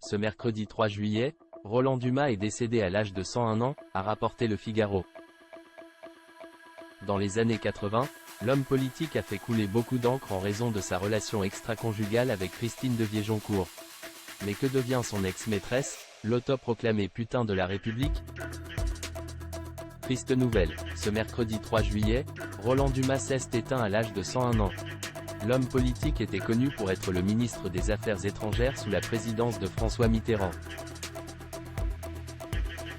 Ce mercredi 3 juillet, Roland Dumas est décédé à l'âge de 101 ans, a rapporté Le Figaro. Dans les années 80, l'homme politique a fait couler beaucoup d'encre en raison de sa relation extra-conjugale avec Christine de Viéjoncourt. Mais que devient son ex-maîtresse, l'autoproclamée putain de la République? Triste nouvelle, ce mercredi 3 juillet, Roland Dumas s'est éteint à l'âge de 101 ans. L'homme politique était connu pour être le ministre des Affaires étrangères sous la présidence de François Mitterrand.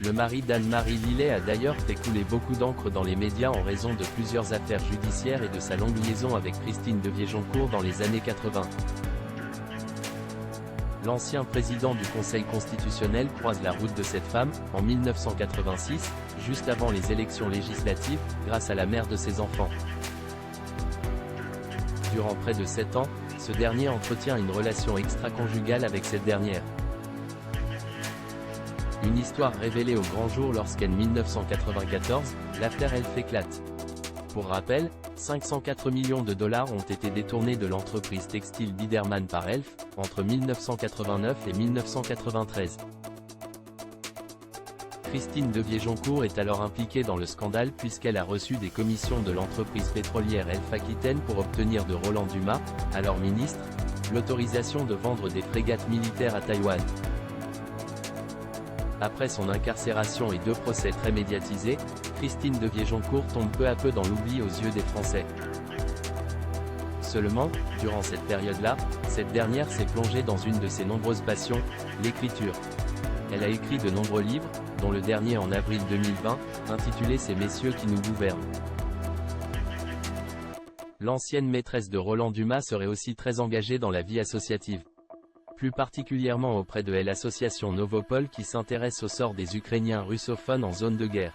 Le mari d'Anne-Marie Lillet a d'ailleurs fait couler beaucoup d'encre dans les médias en raison de plusieurs affaires judiciaires et de sa longue liaison avec Christine de Viéjoncourt dans les années 80. L'ancien président du Conseil constitutionnel croise la route de cette femme, en 1986, juste avant les élections législatives, grâce à la mère de ses enfants. Durant près de 7 ans, ce dernier entretient une relation extra-conjugale avec cette dernière. Une histoire révélée au grand jour lorsqu'en 1994, l'affaire Elf éclate. Pour rappel, 504 millions de dollars ont été détournés de l'entreprise textile Biedermann par Elf, entre 1989 et 1993. Christine de Viéjoncourt est alors impliquée dans le scandale puisqu'elle a reçu des commissions de l'entreprise pétrolière Elf Aquitaine pour obtenir de Roland Dumas, alors ministre, l'autorisation de vendre des frégates militaires à Taïwan. Après son incarcération et 2 procès très médiatisés, Christine de Viéjoncourt tombe peu à peu dans l'oubli aux yeux des Français. Seulement, durant cette période-là, cette dernière s'est plongée dans une de ses nombreuses passions, l'écriture. Elle a écrit de nombreux livres, dont le dernier en avril 2020, intitulé Ces messieurs qui nous gouvernent. L'ancienne maîtresse de Roland Dumas serait aussi très engagée dans la vie associative. Plus particulièrement auprès de l'association Novopol qui s'intéresse au sort des Ukrainiens russophones en zone de guerre.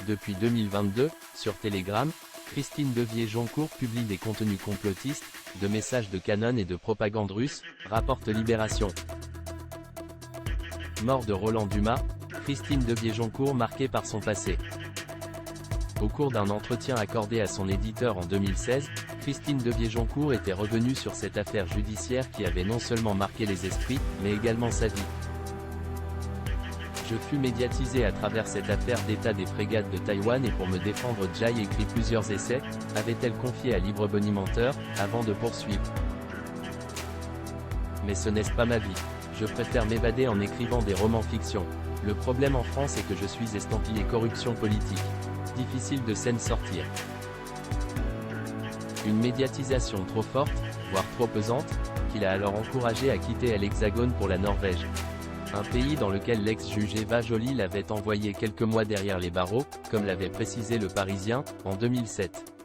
Depuis 2022, sur Telegram, Christine de Viéjoncourt publie des contenus complotistes, de messages de canon et de propagande russe, rapporte Libération. Mort de Roland Dumas, Christine de Viéjoncourt marquée par son passé. Au cours d'un entretien accordé à son éditeur en 2016, Christine de Viéjoncourt était revenue sur cette affaire judiciaire qui avait non seulement marqué les esprits, mais également sa vie. Je fus médiatisée à travers cette affaire d'état des frégates de Taïwan et pour me défendre j'ai écrit plusieurs essais, avait-elle confié à Libre Bonimenteur, avant de poursuivre. Mais ce n'est pas ma vie. Je préfère m'évader en écrivant des romans fiction. Le problème en France est que je suis estampillé corruption politique. Difficile de s'en sortir. Une médiatisation trop forte, voire trop pesante, qu'il a alors encouragé à quitter l'Hexagone pour la Norvège. Un pays dans lequel l'ex-juge Eva Joly l'avait envoyé quelques mois derrière les barreaux, comme l'avait précisé Le Parisien, en 2007.